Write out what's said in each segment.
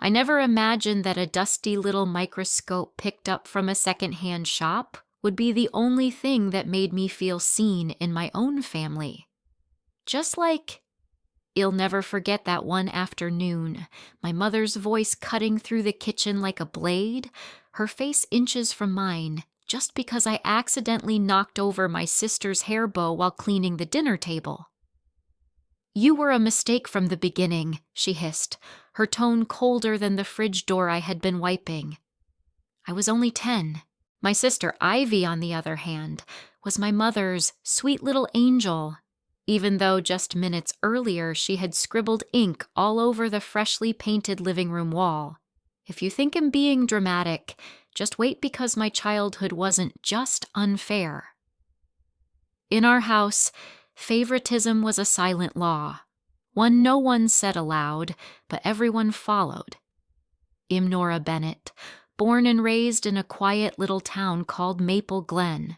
I never imagined that a dusty little microscope picked up from a second-hand shop would be the only thing that made me feel seen in my own family. Just like, you'll never forget that one afternoon, my mother's voice cutting through the kitchen like a blade, her face inches from mine, just because I accidentally knocked over my sister's hair bow while cleaning the dinner table. "You were a mistake from the beginning," she hissed, her tone colder than the fridge door I had been wiping. I was only 10. My sister Ivy, on the other hand, was my mother's sweet little angel, even though just minutes earlier she had scribbled ink all over the freshly painted living room wall. If you think I'm being dramatic, just wait, because my childhood wasn't just unfair. In our house, favoritism was a silent law, one no one said aloud, but everyone followed. I'm Nora Bennett, born and raised in a quiet little town called Maple Glen.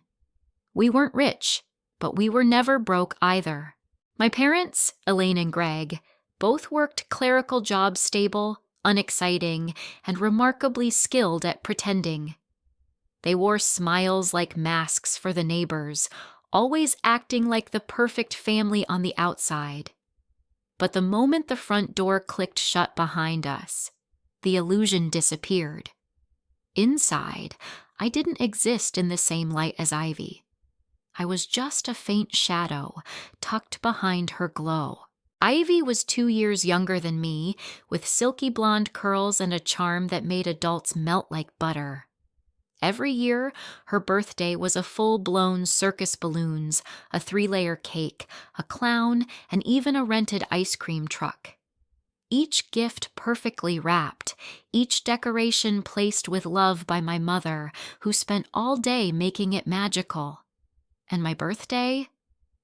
We weren't rich, but we were never broke either. My parents, Elaine and Greg, both worked clerical jobs, stable, unexciting, and remarkably skilled at pretending. They wore smiles like masks for the neighbors, always acting like the perfect family on the outside. But the moment the front door clicked shut behind us, the illusion disappeared. Inside, I didn't exist in the same light as Ivy. I was just a faint shadow, tucked behind her glow. Ivy was 2 years younger than me, with silky blonde curls and a charm that made adults melt like butter. Every year, her birthday was a full-blown circus balloons, a 3-layer cake, a clown, and even a rented ice cream truck. Each gift perfectly wrapped, each decoration placed with love by my mother, who spent all day making it magical. And my birthday?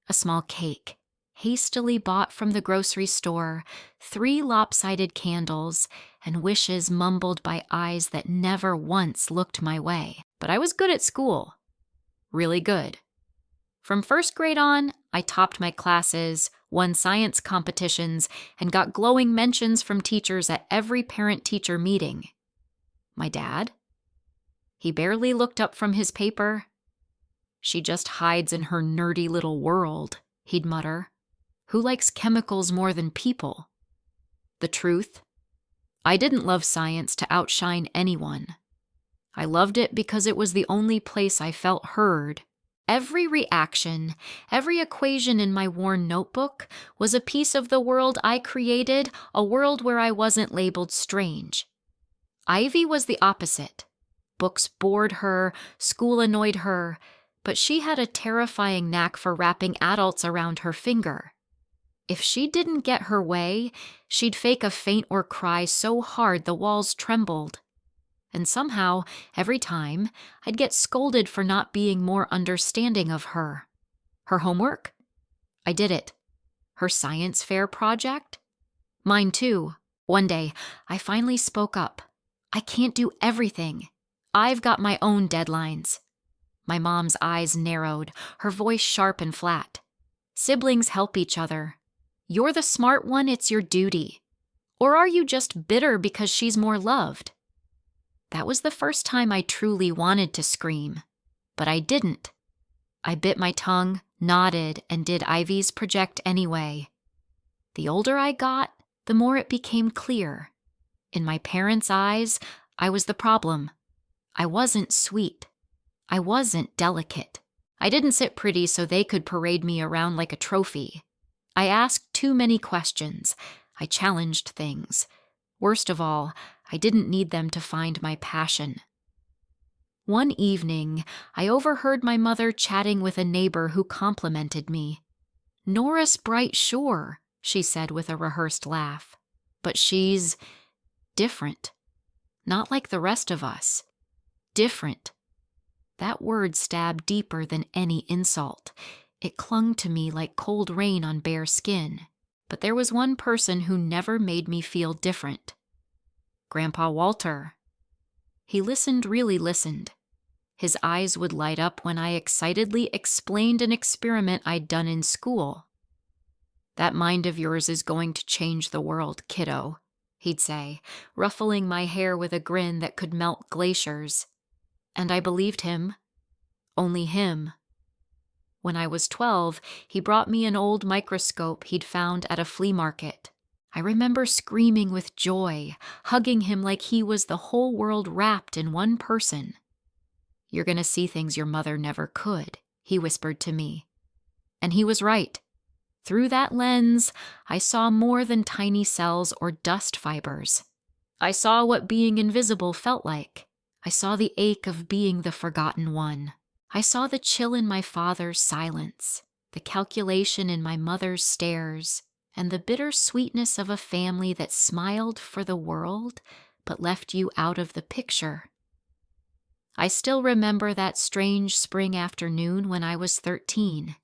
A small cake, hastily bought from the grocery store, 3 lopsided candles, and wishes mumbled by eyes that never once looked my way. But I was good at school. Really good. From first grade on, I topped my classes, won science competitions, and got glowing mentions from teachers at every parent-teacher meeting. My dad? He barely looked up from his paper. "She just hides in her nerdy little world," he'd mutter. "Who likes chemicals more than people?" The truth? I didn't love science to outshine anyone. I loved it because it was the only place I felt heard. Every reaction, every equation in my worn notebook was a piece of the world I created, a world where I wasn't labeled strange. Ivy was the opposite. Books bored her, school annoyed her, but she had a terrifying knack for wrapping adults around her finger. If she didn't get her way, she'd fake a faint or cry so hard the walls trembled. And somehow, every time, I'd get scolded for not being more understanding of her. Her homework? I did it. Her science fair project? Mine too. One day, I finally spoke up. I can't do everything. I've got my own deadlines. My mom's eyes narrowed, her voice sharp and flat. Siblings help each other. You're the smart one, it's your duty. Or are you just bitter because she's more loved? That was the first time I truly wanted to scream, but I didn't. I bit my tongue, nodded, and did Ivy's project anyway. The older I got, the more it became clear. In my parents' eyes, I was the problem. I wasn't sweet. I wasn't delicate. I didn't sit pretty so they could parade me around like a trophy. I asked too many questions. I challenged things. Worst of all, I didn't need them to find my passion. One evening, I overheard my mother chatting with a neighbor who complimented me. "Nora's bright, sure," she said with a rehearsed laugh. "But she's different. Not like the rest of us. Different." That word stabbed deeper than any insult. It clung to me like cold rain on bare skin. But there was one person who never made me feel different. Grandpa Walter. He really listened. His eyes would light up when I excitedly explained an experiment I'd done in school. "That mind of yours is going to change the world, kiddo," he'd say, ruffling my hair with a grin that could melt glaciers. And I believed him. Only him. When I was 12, he brought me an old microscope he'd found at a flea market. I remember screaming with joy, hugging him like he was the whole world wrapped in one person. "You're going to see things your mother never could," he whispered to me. And he was right. Through that lens, I saw more than tiny cells or dust fibers. I saw what being invisible felt like. I saw the ache of being the forgotten one. I saw the chill in my father's silence, the calculation in my mother's stares, and the bitter sweetness of a family that smiled for the world but left you out of the picture. I still remember that strange spring afternoon when I was 13.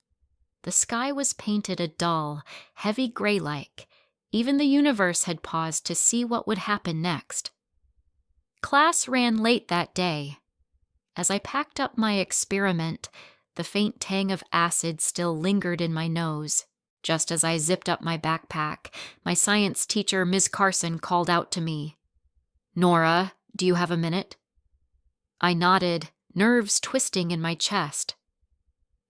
The sky was painted a dull, heavy gray-like. Even the universe had paused to see what would happen next. Class ran late that day. As I packed up my experiment, the faint tang of acid still lingered in my nose. Just as I zipped up my backpack, my science teacher, Ms. Carson, called out to me, "Nora, do you have a minute?" I nodded, nerves twisting in my chest.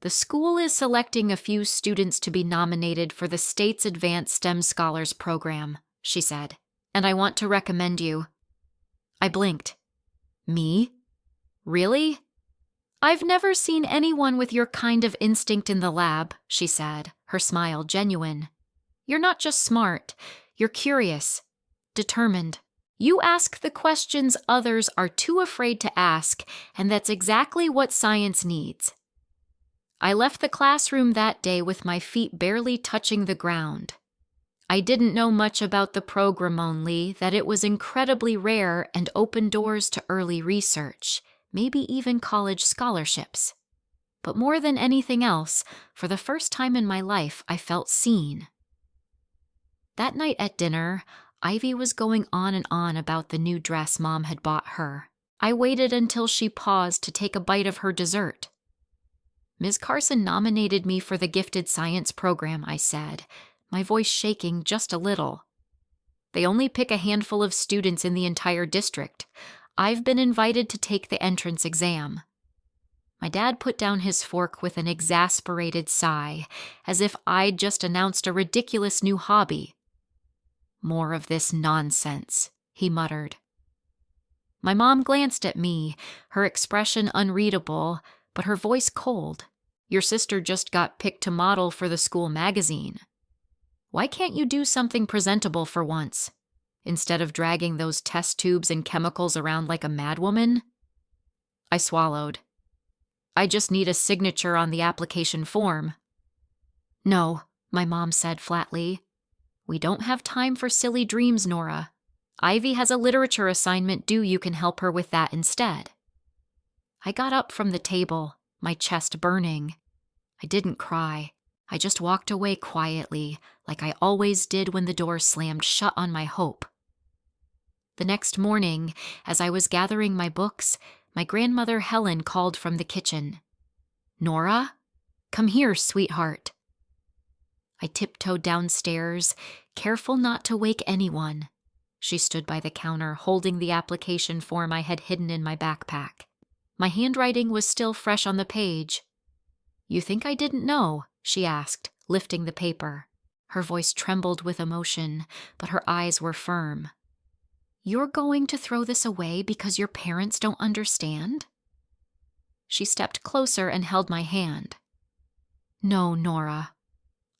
"The school is selecting a few students to be nominated for the state's Advanced STEM Scholars Program," she said, "and I want to recommend you." I blinked. "Me? Really?" "I've never seen anyone with your kind of instinct in the lab," she said, her smile genuine. "You're not just smart, you're curious, determined. You ask the questions others are too afraid to ask, and that's exactly what science needs." I left the classroom that day with my feet barely touching the ground. I didn't know much about the program, only that it was incredibly rare and opened doors to early research, maybe even college scholarships. But more than anything else, for the first time in my life, I felt seen. That night at dinner, Ivy was going on and on about the new dress Mom had bought her. I waited until she paused to take a bite of her dessert. "Ms. Carson nominated me for the gifted science program," I said, my voice shaking just a little. "They only pick a handful of students in the entire district. I've been invited to take the entrance exam." My dad put down his fork with an exasperated sigh, as if I'd just announced a ridiculous new hobby. "More of this nonsense," he muttered. My mom glanced at me, her expression unreadable, but her voice cold. "Your sister just got picked to model for the school magazine. Why can't you do something presentable for once, instead of dragging those test tubes and chemicals around like a madwoman?" I swallowed. "I just need a signature on the application form." "No," my mom said flatly. "We don't have time for silly dreams, Nora. Ivy has a literature assignment due. You can help her with that instead." I got up from the table, my chest burning. I didn't cry. I just walked away quietly, like I always did when the door slammed shut on my hope. The next morning, as I was gathering my books, my grandmother Helen called from the kitchen. "Nora? Come here, sweetheart." I tiptoed downstairs, careful not to wake anyone. She stood by the counter, holding the application form I had hidden in my backpack. My handwriting was still fresh on the page. "You think I didn't know?" she asked, lifting the paper. Her voice trembled with emotion, but her eyes were firm. "You're going to throw this away because your parents don't understand?" She stepped closer and held my hand. "No, Nora.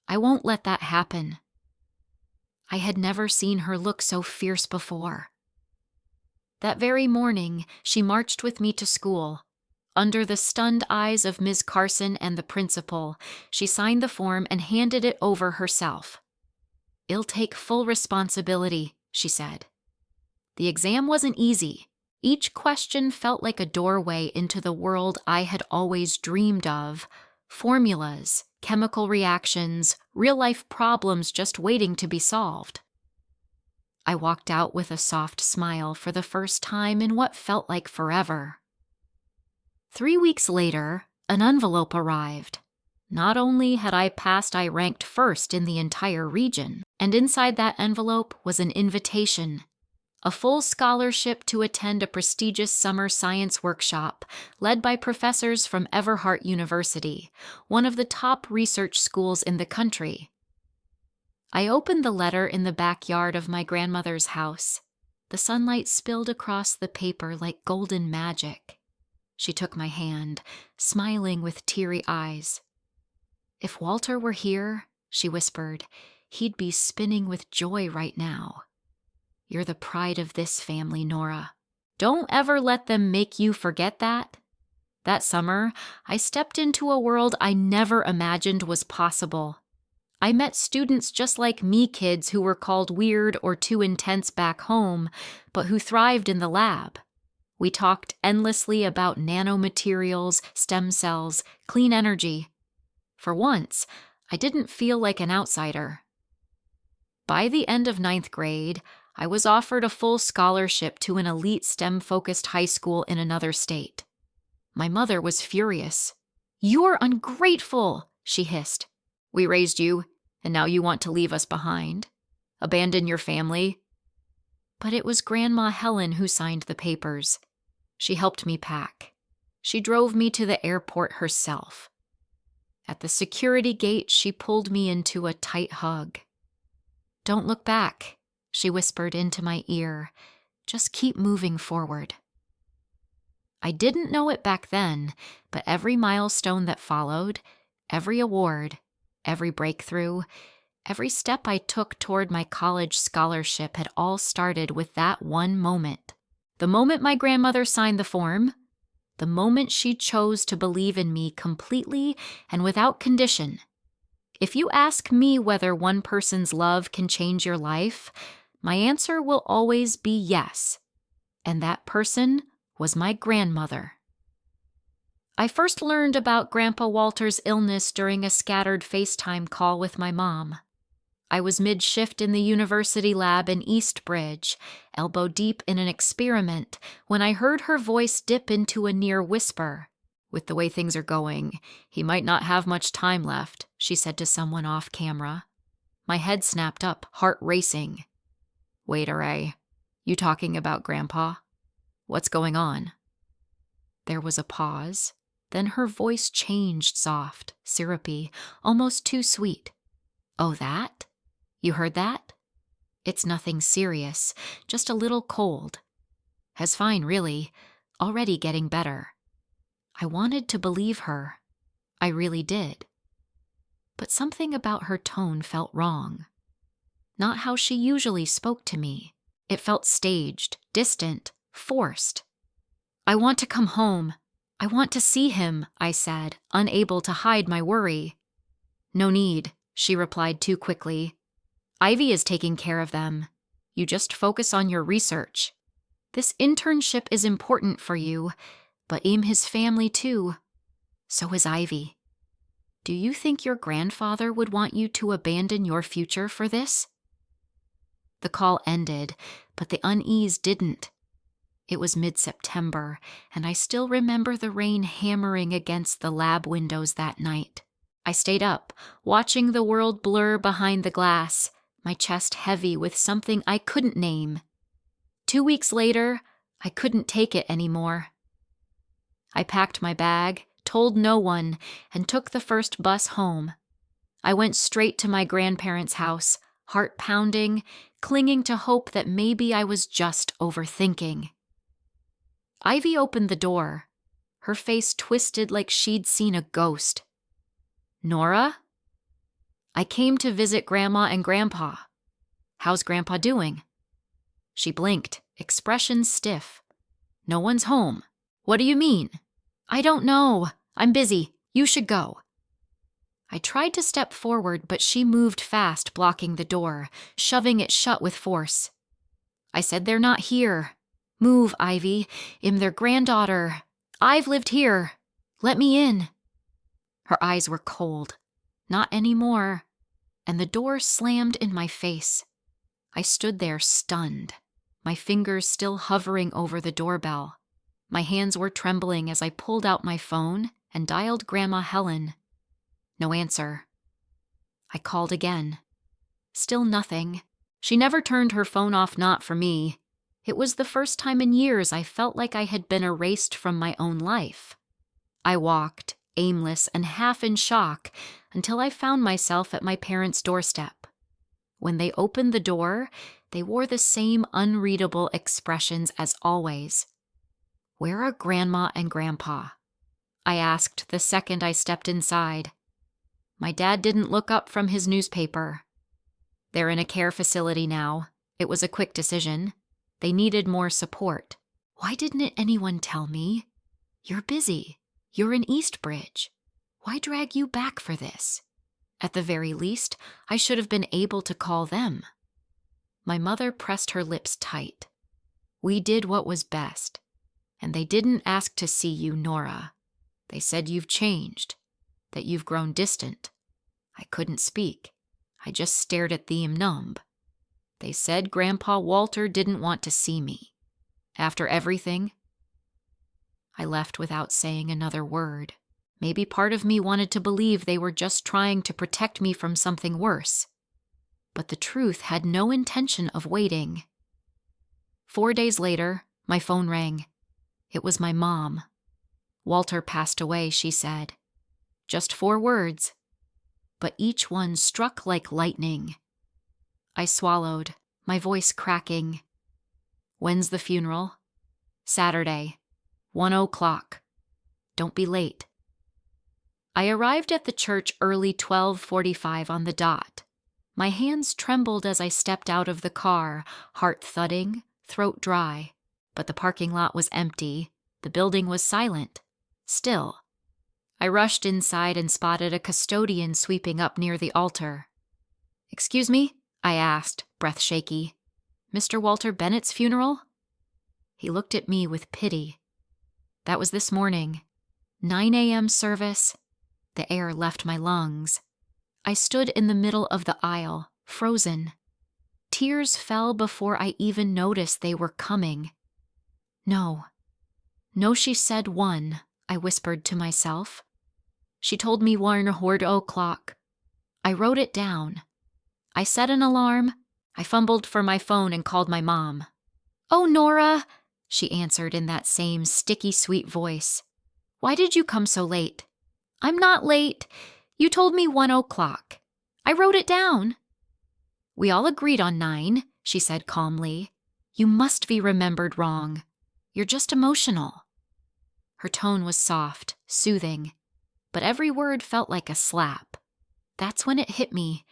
I won't let that happen." I had never seen her look so fierce before. That very morning, she marched with me to school. Under the stunned eyes of Ms. Carson and the principal, she signed the form and handed it over herself. "I'll take full responsibility," she said. The exam wasn't easy. Each question felt like a doorway into the world I had always dreamed of. Formulas, chemical reactions, real-life problems just waiting to be solved. I walked out with a soft smile for the first time in what felt like forever. 3 weeks later, an envelope arrived. Not only had I passed, I ranked first in the entire region, and inside that envelope was an invitation. A full scholarship to attend a prestigious summer science workshop led by professors from Everhart University, one of the top research schools in the country. I opened the letter in the backyard of my grandmother's house. The sunlight spilled across the paper like golden magic. She took my hand, smiling with teary eyes. "If Walter were here," she whispered, "he'd be spinning with joy right now. You're the pride of this family, Nora. Don't ever let them make you forget that." That summer, I stepped into a world I never imagined was possible. I met students just like me, kids who were called weird or too intense back home, but who thrived in the lab. We talked endlessly about nanomaterials, stem cells, clean energy. For once, I didn't feel like an outsider. By the end of 9th grade, I was offered a full scholarship to an elite STEM-focused high school in another state. My mother was furious. "You're ungrateful," she hissed. "We raised you, and now you want to leave us behind? Abandon your family?" But it was Grandma Helen who signed the papers. She helped me pack. She drove me to the airport herself. At the security gate, she pulled me into a tight hug. "Don't look back," she whispered into my ear. "Just keep moving forward." I didn't know it back then, but every milestone that followed, every award, every breakthrough, every step I took toward my college scholarship had all started with that one moment. The moment my grandmother signed the form, the moment she chose to believe in me completely and without condition. If you ask me whether one person's love can change your life, my answer will always be yes. And that person was my grandmother. I first learned about Grandpa Walter's illness during a scattered FaceTime call with my mom. I was mid-shift in the university lab in Eastbridge, elbow deep in an experiment, when I heard her voice dip into a near whisper. "With the way things are going, he might not have much time left," she said to someone off camera. My head snapped up, heart racing. "Wait, Ray, you talking about Grandpa? What's going on?" There was a pause. Then her voice changed, soft, syrupy, almost too sweet. "Oh, that? You heard that? It's nothing serious, just a little cold. Has fine, really. Already getting better." I wanted to believe her. I really did. But something about her tone felt wrong. Not how she usually spoke to me. It felt staged, distant, forced. "I want to come home. I want to see him," I said, unable to hide my worry. "No need," she replied too quickly. "Ivy is taking care of them. You just focus on your research. This internship is important for you, but his family too. So is Ivy. Do you think your grandfather would want you to abandon your future for this?" The call ended, but the unease didn't. It was mid-September, and I still remember the rain hammering against the lab windows that night. I stayed up, watching the world blur behind the glass, my chest heavy with something I couldn't name. 2 weeks later, I couldn't take it anymore. I packed my bag, told no one, and took the first bus home. I went straight to my grandparents' house, heart pounding, clinging to hope that maybe I was just overthinking. Ivy opened the door. Her face twisted like she'd seen a ghost. "Nora?" "I came to visit Grandma and Grandpa." "How's Grandpa doing?" She blinked, expression stiff. "No one's home." "What do you mean?" "I don't know. I'm busy. You should go." I tried to step forward, but she moved fast, blocking the door, shoving it shut with force. I said, "They're not here." "Move, Ivy. I'm their granddaughter. I've lived here. Let me in." Her eyes were cold. Not anymore. And the door slammed in my face. I stood there stunned, my fingers still hovering over the doorbell. My hands were trembling as I pulled out my phone and dialed Grandma Helen. No answer. I called again. Still nothing. She never turned her phone off, not for me. It was the first time in years I felt like I had been erased from my own life. I walked, aimless and half in shock, until I found myself at my parents' doorstep. When they opened the door, they wore the same unreadable expressions as always. "Where are Grandma and Grandpa?" I asked the second I stepped inside. My dad didn't look up from his newspaper. "They're in a care facility now. It was a quick decision. They needed more support." Why didn't anyone tell me? "You're busy. You're in Eastbridge. Why drag you back for this?" At the very least, I should have been able to call them. My mother pressed her lips tight. "We did what was best. And they didn't ask to see you, Nora. They said you've changed, that you've grown distant." I couldn't speak. I just stared at them numb. "They said Grandpa Walter didn't want to see me. After everything." I left without saying another word. Maybe part of me wanted to believe they were just trying to protect me from something worse. But the truth had no intention of waiting. 4 days later, my phone rang. It was my mom. "Walter passed away," she said. Just 4 words, but each one struck like lightning. I swallowed, my voice cracking. "When's the funeral?" "Saturday, 1:00. Don't be late." I arrived at the church early 12:45 on the dot. My hands trembled as I stepped out of the car, heart thudding, throat dry. But the parking lot was empty. The building was silent. Still. I rushed inside and spotted a custodian sweeping up near the altar. "Excuse me?" I asked, breath shaky. "Mr. Walter Bennett's funeral?" He looked at me with pity. "That was this morning. 9 a.m. service." The air left my lungs. I stood in the middle of the aisle, frozen. Tears fell before I even noticed they were coming. "No. No, she said 1, I whispered to myself. She told me 1:00. I wrote it down. I set an alarm. I fumbled for my phone and called my mom. "Oh, Nora," she answered in that same sticky sweet voice. "Why did you come so late?" "I'm not late. You told me 1:00. I wrote it down." "We all agreed on 9, she said calmly. "You must be remembered wrong. You're just emotional." Her tone was soft, soothing, but every word felt like a slap. That's when it hit me.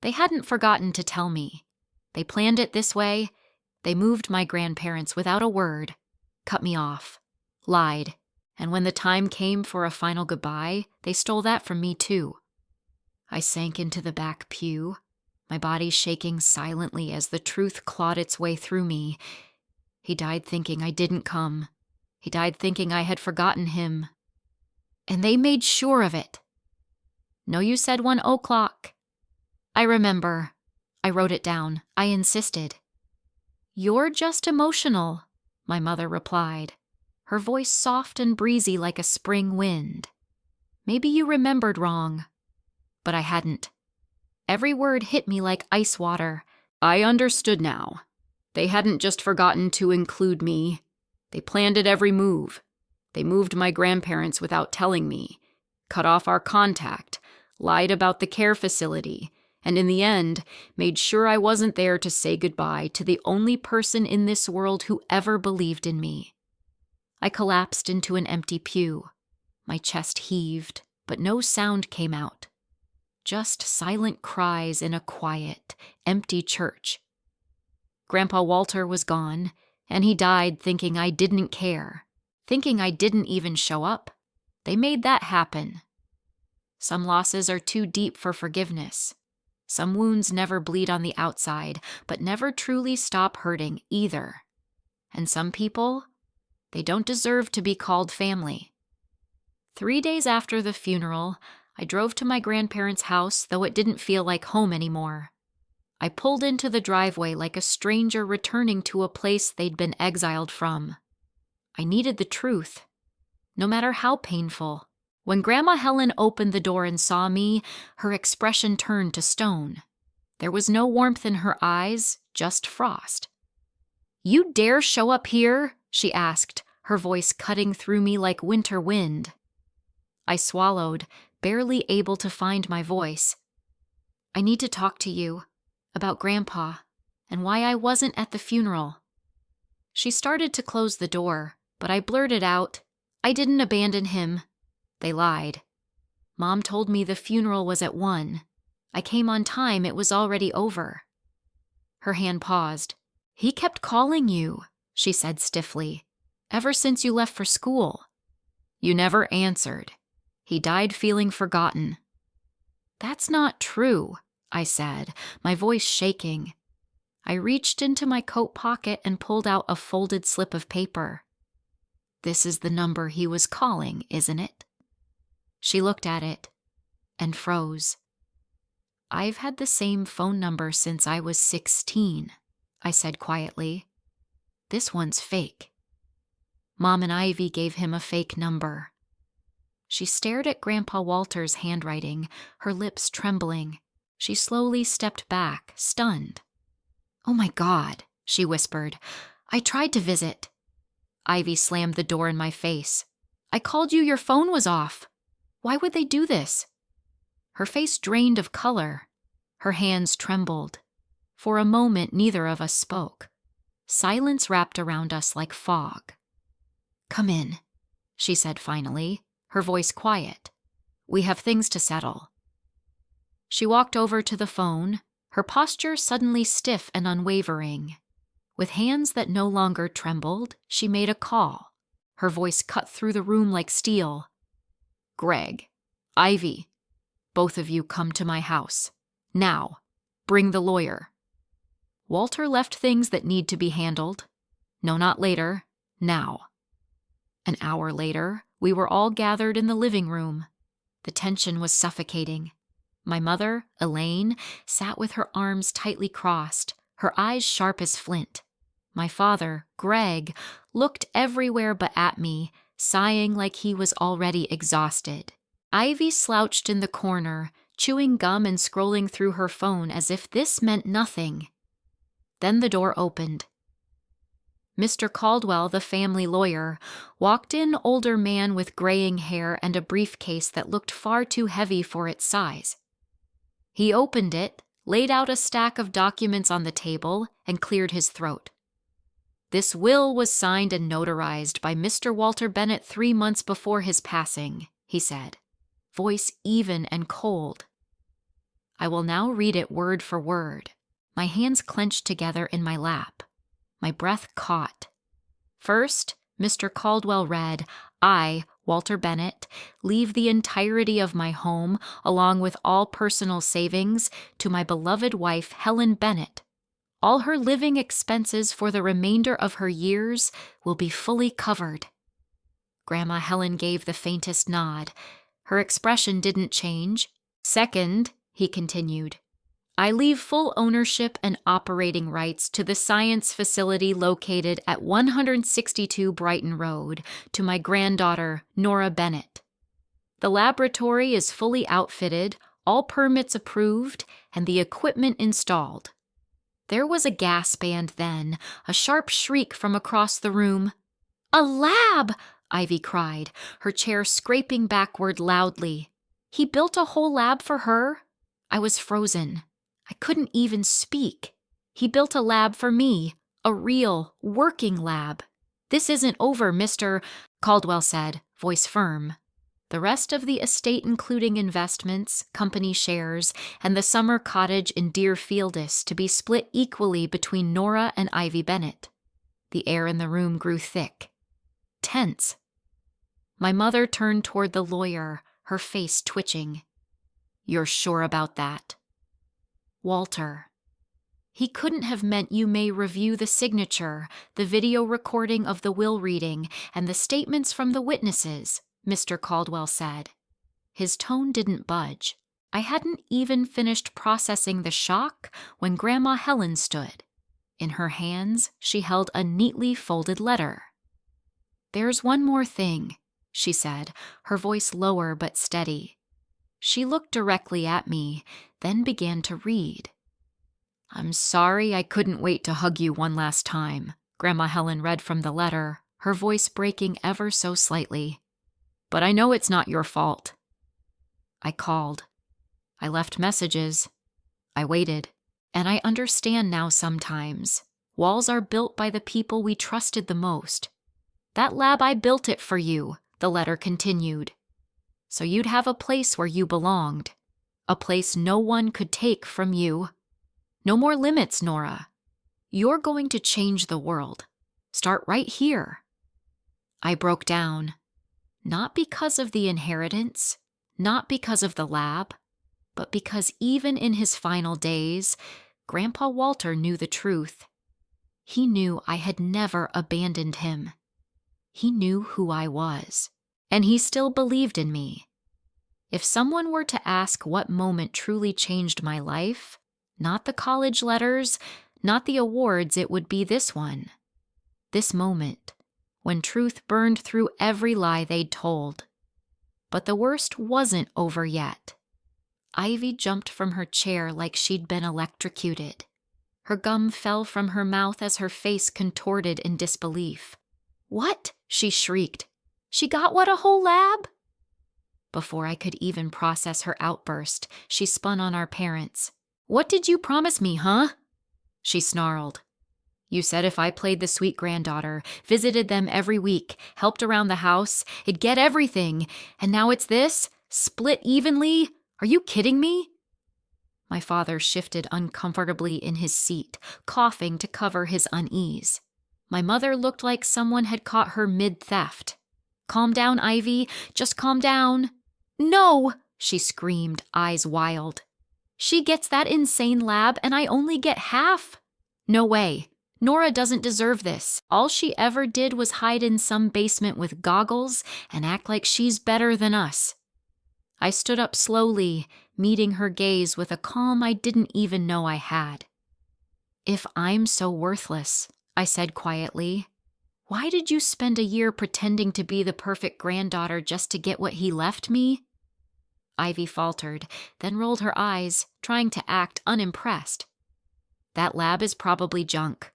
They hadn't forgotten to tell me. They planned it this way. They moved my grandparents without a word, cut me off, lied, and when the time came for a final goodbye, they stole that from me too. I sank into the back pew, my body shaking silently as the truth clawed its way through me. He died thinking I didn't come. He died thinking I had forgotten him. And they made sure of it. "No, you said 1:00. "I remember." I wrote it down. I insisted. "You're just emotional," my mother replied, her voice soft and breezy like a spring wind. "Maybe you remembered wrong." But I hadn't. Every word hit me like ice water. I understood now. They hadn't just forgotten to include me. They planned it every move. They moved my grandparents without telling me, cut off our contact, lied about the care facility, and in the end, made sure I wasn't there to say goodbye to the only person in this world who ever believed in me. I collapsed into an empty pew. My chest heaved, but no sound came out. Just silent cries in a quiet, empty church. Grandpa Walter was gone, and he died thinking I didn't care, thinking I didn't even show up. They made that happen. Some losses are too deep for forgiveness. Some wounds never bleed on the outside, but never truly stop hurting either. And some people, they don't deserve to be called family. 3 days after the funeral, I drove to my grandparents' house, though it didn't feel like home anymore. I pulled into the driveway like a stranger returning to a place they'd been exiled from. I needed the truth, no matter how painful When Grandma Helen opened the door and saw me, her expression turned to stone. There was no warmth in her eyes, just frost. "You dare show up here?" she asked, her voice cutting through me like winter wind. I swallowed, barely able to find my voice. "I need to talk to you about Grandpa and why I wasn't at the funeral." She started to close the door, but I blurted out, "I didn't abandon him." They lied. Mom told me the funeral was at 1. I came on time, it was already over. Her hand paused. "He kept calling you," she said stiffly, "ever since you left for school. You never answered. He died feeling forgotten." "That's not true," I said, my voice shaking. I reached into my coat pocket and pulled out a folded slip of paper. "This is the number he was calling, isn't it?" She looked at it and froze. "I've had the same phone number since I was 16, I said quietly. "This one's fake." Mom and Ivy gave him a fake number. She stared at Grandpa Walter's handwriting, her lips trembling. She slowly stepped back, stunned. "Oh my God," she whispered. "I tried to visit." Ivy slammed the door in my face. "I called you, your phone was off. Why would they do this?" Her face drained of color. Her hands trembled. For a moment, neither of us spoke. Silence wrapped around us like fog. "Come in," she said finally, her voice quiet. "We have things to settle." She walked over to the phone, her posture suddenly stiff and unwavering. With hands that no longer trembled, she made a call. Her voice cut through the room like steel. "Greg, Ivy, both of you come to my house. Now, bring the lawyer." Walter left things that need to be handled. No, not later. Now. An hour later, we were all gathered in the living room. The tension was suffocating. My mother, Elaine, sat with her arms tightly crossed, her eyes sharp as flint. My father, Greg, looked everywhere but at me, sighing like he was already exhausted. Ivy slouched in the corner, chewing gum and scrolling through her phone as if this meant nothing. Then the door opened. Mr. Caldwell, the family lawyer, walked in, older man with graying hair and a briefcase that looked far too heavy for its size. He opened it, laid out a stack of documents on the table, and cleared his throat. "This will was signed and notarized by Mr. Walter Bennett 3 months before his passing," he said, voice even and cold. "I will now read it word for word." My hands clenched together in my lap. My breath caught. First, Mr. Caldwell read, "I, Walter Bennett, leave the entirety of my home, along with all personal savings, to my beloved wife, Helen Bennett. All her living expenses for the remainder of her years will be fully covered." Grandma Helen gave the faintest nod. Her expression didn't change. "Second," he continued, "I leave full ownership and operating rights to the science facility located at 162 Brighton Road to my granddaughter, Nora Bennett. The laboratory is fully outfitted, all permits approved, and the equipment installed." There was a gas band then, a sharp shriek from across the room. "A lab!" Ivy cried, her chair scraping backward loudly. "He built a whole lab for her?" I was frozen. I couldn't even speak. "He built a lab for me, a real, working lab." "This isn't over, Mr. Caldwell said, voice firm. The rest of the estate, including investments, company shares, and the summer cottage in Deerfieldis, to be split equally between Nora and Ivy Bennett. The air in the room grew thick, tense. My mother turned toward the lawyer, her face twitching. "You're sure about that?" "Walter. He couldn't have meant you may review the signature, the video recording of the will reading, and the statements from the witnesses," Mr. Caldwell said. His tone didn't budge. I hadn't even finished processing the shock when Grandma Helen stood. In her hands, she held a neatly folded letter. "There's one more thing," she said, her voice lower but steady. She looked directly at me, then began to read. "I'm sorry I couldn't wait to hug you one last time," Grandma Helen read from the letter, her voice breaking ever so slightly. "But I know it's not your fault." I called. I left messages. I waited. And I understand now sometimes. Walls are built by the people we trusted the most. "That lab, I built it for you," the letter continued. "So you'd have a place where you belonged. A place no one could take from you. No more limits, Nora. You're going to change the world. Start right here." I broke down. Not because of the inheritance, not because of the lab, but because even in his final days, Grandpa Walter knew the truth. He knew I had never abandoned him. He knew who I was, and he still believed in me. If someone were to ask what moment truly changed my life, not the college letters, not the awards, it would be this one. This moment, when truth burned through every lie they'd told. But the worst wasn't over yet. Ivy jumped from her chair like she'd been electrocuted. Her gum fell from her mouth as her face contorted in disbelief. "What?" she shrieked. "She got what, a whole lab?" Before I could even process her outburst, she spun on our parents. "What did you promise me, huh?" She snarled. "You said if I played the sweet granddaughter, visited them every week, helped around the house, it'd get everything, and now it's this? Split evenly? Are you kidding me?" My father shifted uncomfortably in his seat, coughing to cover his unease. My mother looked like someone had caught her mid-theft. "Calm down, Ivy. Just calm down." "No!" she screamed, eyes wild. "She gets that insane lab and I only get half? No way. Nora doesn't deserve this. All she ever did was hide in some basement with goggles and act like she's better than us." I stood up slowly, meeting her gaze with a calm I didn't even know I had. "If I'm so worthless," I said quietly, "why did you spend a year pretending to be the perfect granddaughter just to get what he left me?" Ivy faltered, then rolled her eyes, trying to act unimpressed. "That lab is probably junk.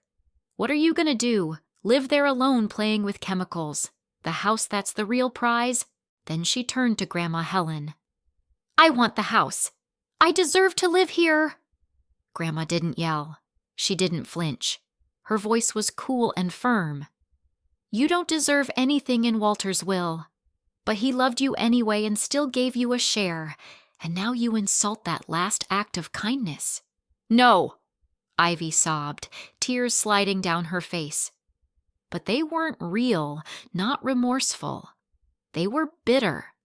What are you gonna do? Live there alone playing with chemicals? The house that's the real prize?" Then she turned to Grandma Helen. "I want the house. I deserve to live here." Grandma didn't yell. She didn't flinch. Her voice was cool and firm. "You don't deserve anything in Walter's will. But he loved you anyway and still gave you a share, and now you insult that last act of kindness." "No!" Ivy sobbed, tears sliding down her face. But they weren't real, not remorseful. They were bitter,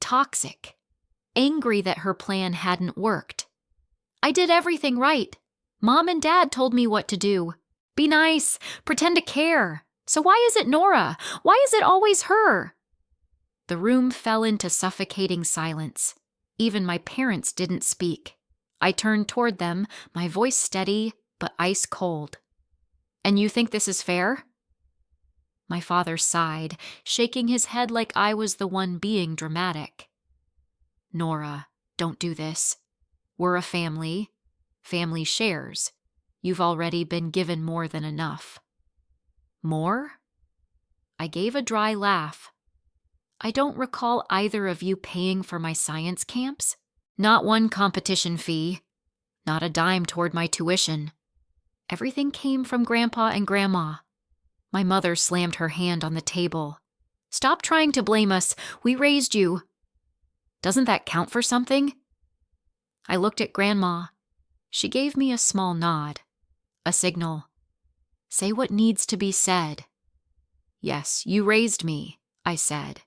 toxic, angry that her plan hadn't worked. "I did everything right. Mom and Dad told me what to do. Be nice, pretend to care. So why is it Nora? Why is it always her?" The room fell into suffocating silence. Even my parents didn't speak. I turned toward them, my voice steady, but ice cold. "And you think this is fair?" My father sighed, shaking his head like I was the one being dramatic. "Nora, don't do this. We're a family. Family shares. You've already been given more than enough." "More?" I gave a dry laugh. "I don't recall either of you paying for my science camps. Not one competition fee. Not a dime toward my tuition. Everything came from Grandpa and Grandma." My mother slammed her hand on the table. "Stop trying to blame us. We raised you. Doesn't that count for something?" I looked at Grandma. She gave me a small nod. A signal. "Say what needs to be said." "Yes, you raised me," I said.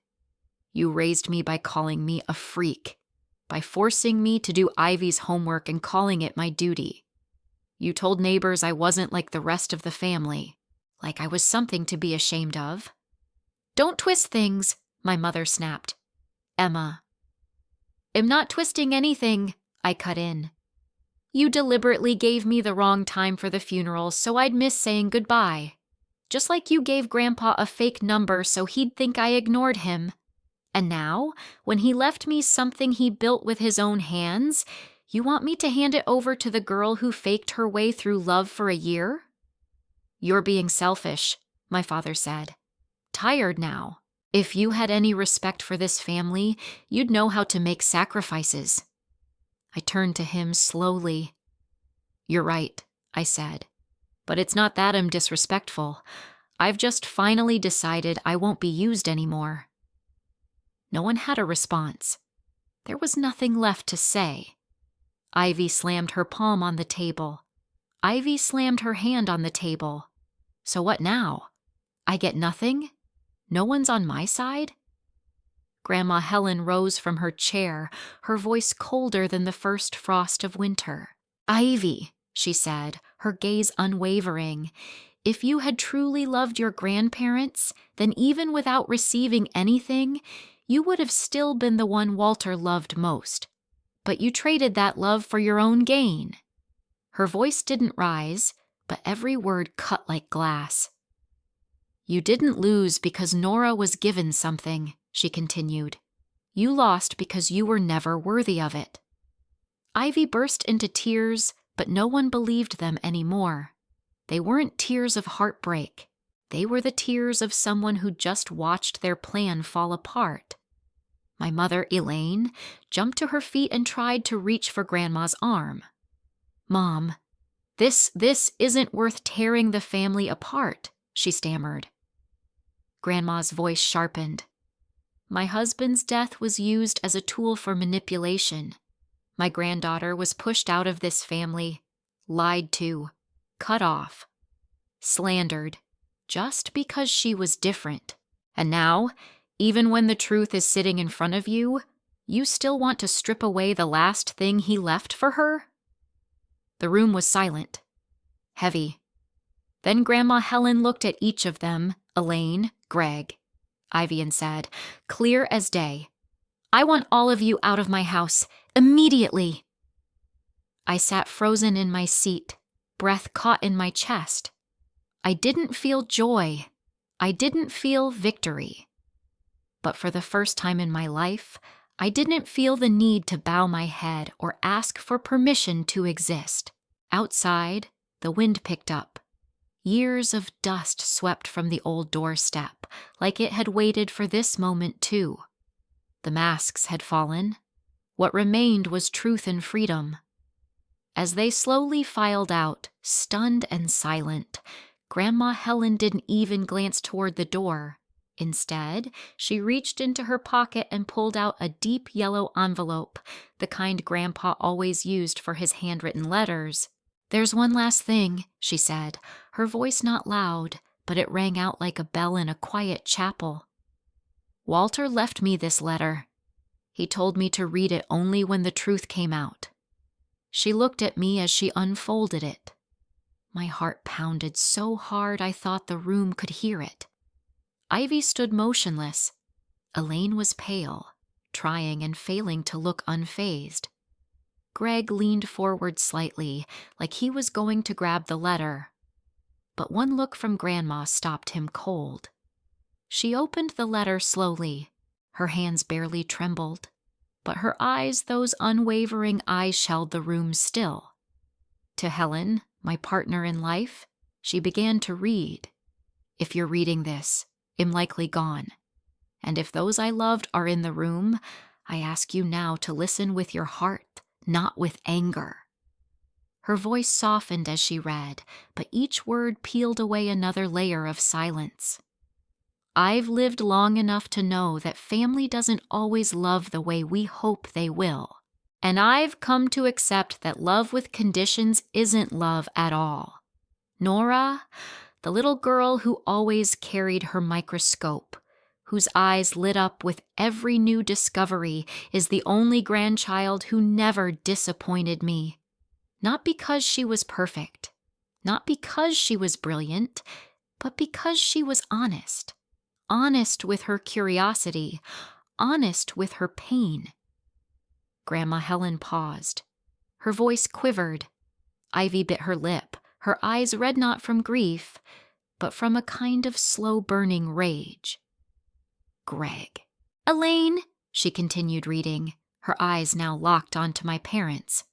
"You raised me by calling me a freak, by forcing me to do Ivy's homework and calling it my duty. You told neighbors I wasn't like the rest of the family, like I was something to be ashamed of." "Don't twist things," my mother snapped. "Emma." "I'm not twisting anything," I cut in. "You deliberately gave me the wrong time for the funeral so I'd miss saying goodbye. Just like you gave Grandpa a fake number so he'd think I ignored him. And now, when he left me something he built with his own hands, you want me to hand it over to the girl who faked her way through love for a year? You're being selfish, my father said. Tired now. If you had any respect for this family, you'd know how to make sacrifices. I turned to him slowly. You're right, I said. But it's not that I'm disrespectful. I've just finally decided I won't be used anymore. No one had a response. There was nothing left to say. Ivy slammed her palm on the table. Ivy slammed her hand on the table. So what now? I get nothing? No one's on my side? Grandma Helen rose from her chair, her voice colder than the first frost of winter. Ivy, she said, her gaze unwavering, if you had truly loved your grandparents, then even without receiving anything, you would have still been the one Walter loved most. But you traded that love for your own gain. Her voice didn't rise, but every word cut like glass. You didn't lose because Nora was given something, she continued. You lost because you were never worthy of it. Ivy burst into tears, but no one believed them anymore. They weren't tears of heartbreak. They were the tears of someone who just watched their plan fall apart. My mother, Elaine, jumped to her feet and tried to reach for Grandma's arm. Mom, this isn't worth tearing the family apart, she stammered. Grandma's voice sharpened. My husband's death was used as a tool for manipulation. My granddaughter was pushed out of this family, lied to, cut off, slandered, just because she was different. And now, even when the truth is sitting in front of you, you still want to strip away the last thing he left for her? The room was silent, heavy. Then Grandma Helen looked at each of them, Elaine, Greg, Ivy, and said, clear as day, I want all of you out of my house, immediately. I sat frozen in my seat, breath caught in my chest. I didn't feel joy. I didn't feel victory. But for the first time in my life, I didn't feel the need to bow my head or ask for permission to exist. Outside, the wind picked up. Years of dust swept from the old doorstep, like it had waited for this moment too. The masks had fallen. What remained was truth and freedom. As they slowly filed out, stunned and silent, Grandma Helen didn't even glance toward the door. Instead, she reached into her pocket and pulled out a deep yellow envelope, the kind Grandpa always used for his handwritten letters. There's one last thing, she said, her voice not loud, but it rang out like a bell in a quiet chapel. Walter left me this letter. He told me to read it only when the truth came out. She looked at me as she unfolded it. My heart pounded so hard I thought the room could hear it. Ivy stood motionless. Elaine was pale, trying and failing to look unfazed. Greg leaned forward slightly, like he was going to grab the letter. But one look from Grandma stopped him cold. She opened the letter slowly. Her hands barely trembled, but her eyes, those unwavering eyes, held the room still. To Helen, my partner in life, she began to read. If you're reading this, I'm likely gone. And if those I loved are in the room, I ask you now to listen with your heart, not with anger. Her voice softened as she read, but each word peeled away another layer of silence. I've lived long enough to know that family doesn't always love the way we hope they will. And I've come to accept that love with conditions isn't love at all. Nora, the little girl who always carried her microscope, whose eyes lit up with every new discovery, is the only grandchild who never disappointed me. Not because she was perfect, not because she was brilliant, but because she was honest. Honest with her curiosity, honest with her pain. Grandma Helen paused. Her voice quivered. Ivy bit her lip, her eyes red not from grief, but from a kind of slow-burning rage. Greg. Elaine, she continued reading, her eyes now locked onto my parents.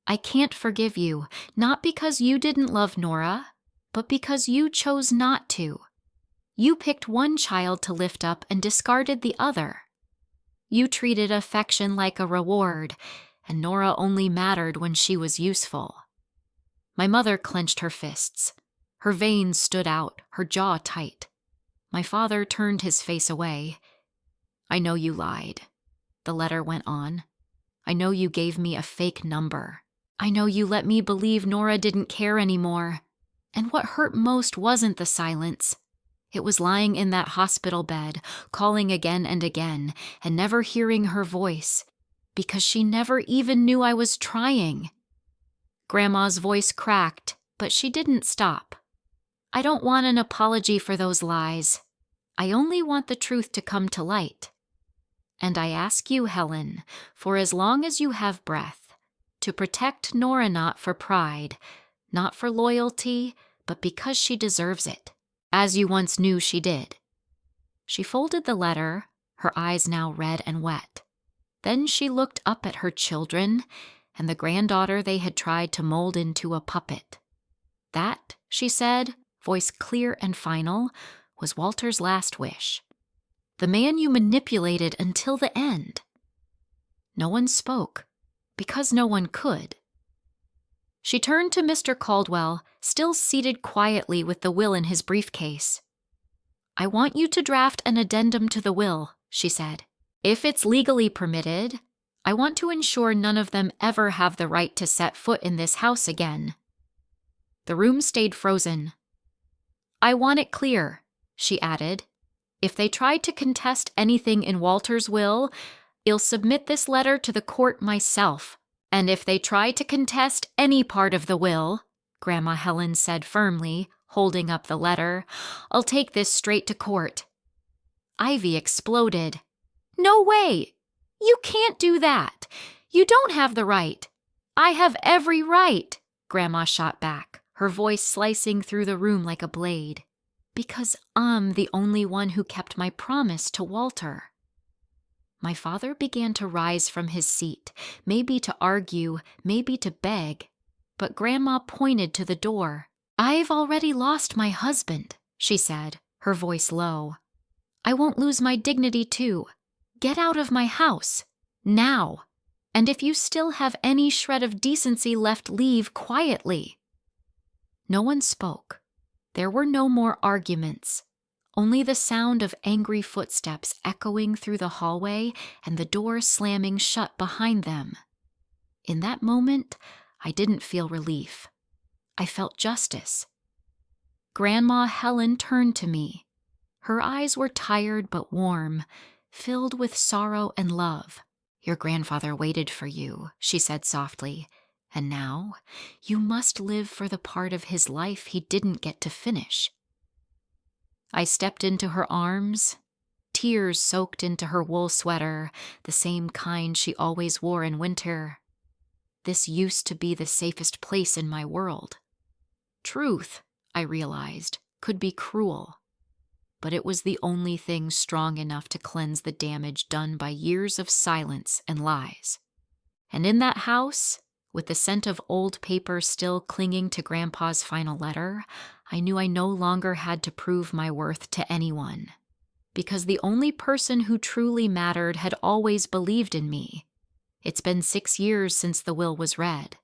I can't forgive you, not because you didn't love Nora, but because you chose not to. You picked one child to lift up and discarded the other. You treated affection like a reward, and Nora only mattered when she was useful. My mother clenched her fists. Her veins stood out, her jaw tight. My father turned his face away. I know you lied. The letter went on. I know you gave me a fake number. I know you let me believe Nora didn't care anymore. And what hurt most wasn't the silence. It was lying in that hospital bed, calling again and again, and never hearing her voice, because she never even knew I was trying. Grandma's voice cracked, but she didn't stop. I don't want an apology for those lies. I only want the truth to come to light. And I ask you, Helen, for as long as you have breath, to protect Nora not for pride, not for loyalty, but because she deserves it, as you once knew she did. She folded the letter, her eyes now red and wet. Then she looked up at her children and the granddaughter they had tried to mold into a puppet. That, she said, voice clear and final, was Walter's last wish. The man you manipulated until the end. No one spoke, because no one could. She turned to Mr. Caldwell, still seated quietly with the will in his briefcase. I want you to draft an addendum to the will, she said. If it's legally permitted, I want to ensure none of them ever have the right to set foot in this house again. The room stayed frozen. I want it clear, she added. If they try to contest anything in Walter's will, I'll submit this letter to the court myself. And if they try to contest any part of the will, Grandma Helen said firmly, holding up the letter, I'll take this straight to court. Ivy exploded. No way! You can't do that. You don't have the right. I have every right, Grandma shot back, her voice slicing through the room like a blade. Because I'm the only one who kept my promise to Walter. My father began to rise from his seat, maybe to argue, maybe to beg, but Grandma pointed to the door. I've already lost my husband, she said, her voice low. I won't lose my dignity too. Get out of my house, now. And if you still have any shred of decency left, leave quietly. No one spoke. There were no more arguments. Only the sound of angry footsteps echoing through the hallway and the door slamming shut behind them. In that moment, I didn't feel relief. I felt justice. Grandma Helen turned to me. Her eyes were tired but warm, filled with sorrow and love. Your grandfather waited for you, she said softly, and now you must live for the part of his life he didn't get to finish. I stepped into her arms. Tears soaked into her wool sweater, the same kind she always wore in winter. This used to be the safest place in my world. Truth, I realized, could be cruel, but it was the only thing strong enough to cleanse the damage done by years of silence and lies. And in that house, with the scent of old paper still clinging to Grandpa's final letter, I knew I no longer had to prove my worth to anyone, because the only person who truly mattered had always believed in me. It's been 6 years since the will was read.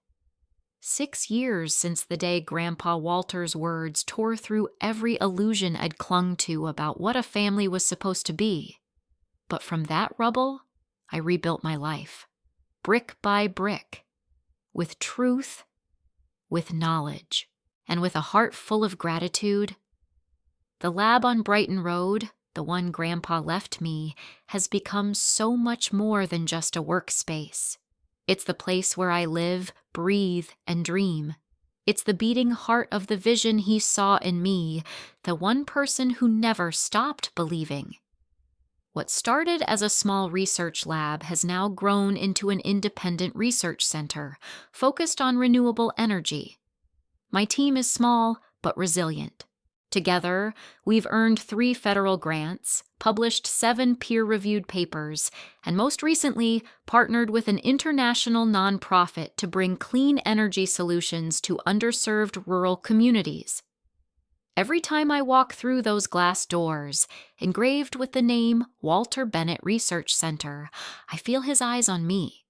6 years since the day Grandpa Walter's words tore through every illusion I'd clung to about what a family was supposed to be. But from that rubble, I rebuilt my life, brick by brick, with truth, with knowledge, and with a heart full of gratitude. The lab on Brighton Road, the one Grandpa left me, has become so much more than just a workspace. It's the place where I live, breathe, and dream. It's the beating heart of the vision he saw in me, the one person who never stopped believing. What started as a small research lab has now grown into an independent research center focused on renewable energy. My team is small but resilient. Together, we've earned 3 federal grants, published 7 peer-reviewed papers, and most recently partnered with an international nonprofit to bring clean energy solutions to underserved rural communities. Every time I walk through those glass doors, engraved with the name Walter Bennett Research Center, I feel his eyes on me.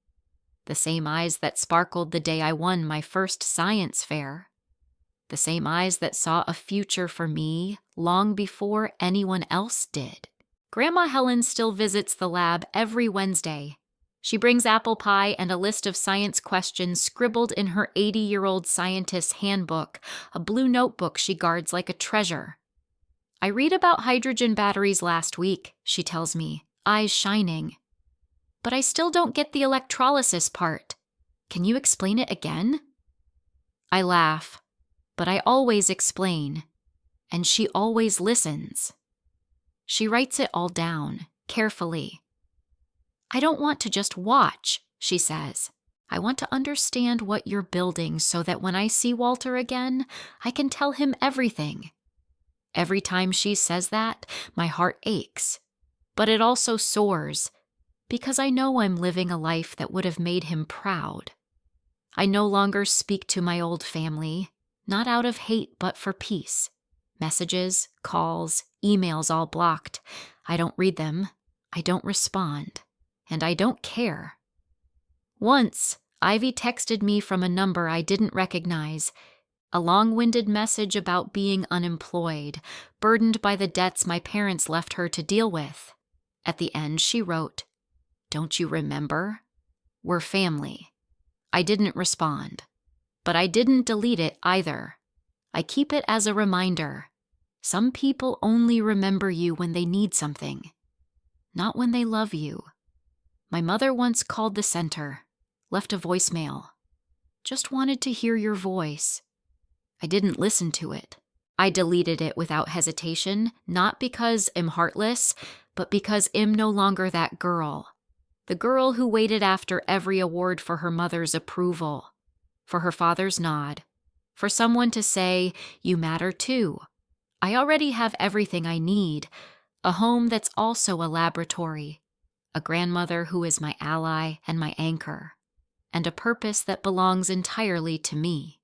The same eyes that sparkled the day I won my first science fair. The same eyes that saw a future for me long before anyone else did. Grandma Helen still visits the lab every Wednesday. She brings apple pie and a list of science questions scribbled in her 80-year-old scientist's handbook, a blue notebook she guards like a treasure. I read about hydrogen batteries last week, she tells me, eyes shining. But I still don't get the electrolysis part. Can you explain it again? I laugh, but I always explain, and she always listens. She writes it all down, carefully. I don't want to just watch, she says. I want to understand what you're building so that when I see Walter again, I can tell him everything. Every time she says that, my heart aches. But it also soars, because I know I'm living a life that would have made him proud. I no longer speak to my old family, not out of hate but for peace. Messages, calls, emails all blocked. I don't read them. I don't respond. And I don't care. Once, Ivy texted me from a number I didn't recognize, a long-winded message about being unemployed, burdened by the debts my parents left her to deal with. At the end, she wrote, "Don't you remember? We're family." I didn't respond, but I didn't delete it either. I keep it as a reminder. Some people only remember you when they need something, not when they love you. My mother once called the center, left a voicemail. Just wanted to hear your voice. I didn't listen to it. I deleted it without hesitation, not because I'm heartless, but because I'm no longer that girl. The girl who waited after every award for her mother's approval, for her father's nod, for someone to say, "You matter too." I already have everything I need, a home that's also a laboratory, a grandmother who is my ally and my anchor, and a purpose that belongs entirely to me.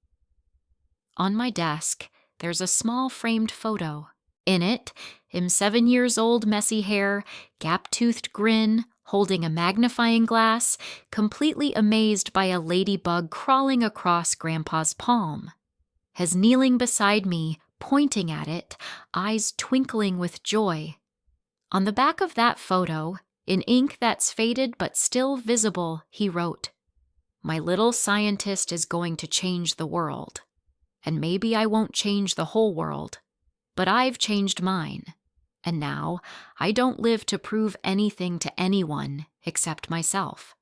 On my desk, there's a small framed photo. In it, I'm 7 years old, messy hair, gap-toothed grin, holding a magnifying glass, completely amazed by a ladybug crawling across Grandpa's palm. As kneeling beside me, pointing at it, eyes twinkling with joy. On the back of that photo, in ink that's faded but still visible, he wrote, "My little scientist is going to change the world. And maybe I won't change the whole world, but I've changed mine. And now I don't live to prove anything to anyone except myself."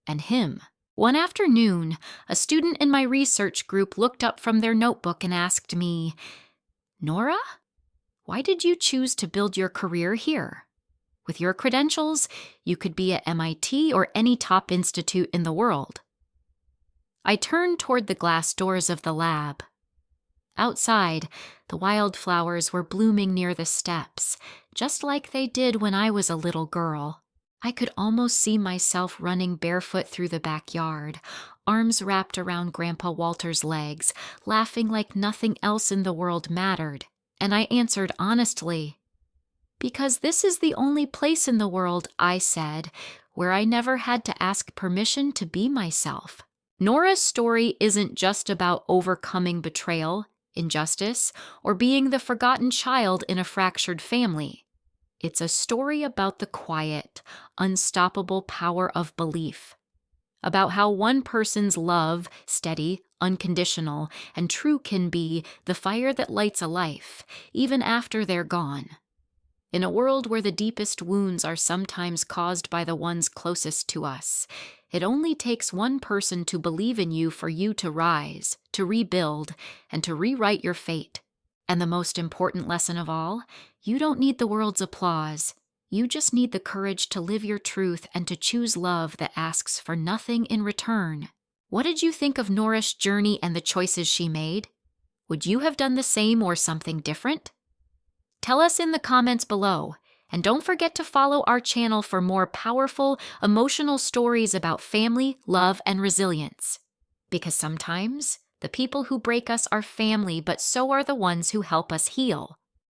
And him. One afternoon, a student in my research group looked up from their notebook and asked me, "Nora, why did you choose to build your career here? With your credentials, you could be at MIT or any top institute in the world." I turned toward the glass doors of the lab. Outside, the wildflowers were blooming near the steps, just like they did when I was a little girl. I could almost see myself running barefoot through the backyard, arms wrapped around Grandpa Walter's legs, laughing like nothing else in the world mattered. And I answered honestly, "Because this is the only place in the world," I said, "where I never had to ask permission to be myself." Nora's story isn't just about overcoming betrayal, injustice, or being the forgotten child in a fractured family. It's a story about the quiet, unstoppable power of belief, about how one person's love, steady, unconditional, and true, can be the fire that lights a life, even after they're gone. In a world where the deepest wounds are sometimes caused by the ones closest to us, it only takes one person to believe in you for you to rise, to rebuild, and to rewrite your fate. And the most important lesson of all, you don't need the world's applause. You just need the courage to live your truth and to choose love that asks for nothing in return. What did you think of Nora's journey and the choices she made? Would you have done the same or something different? Tell us in the comments below, and don't forget to follow our channel for more powerful, emotional stories about family, love, and resilience. Because sometimes, the people who break us are family, but so are the ones who help us heal.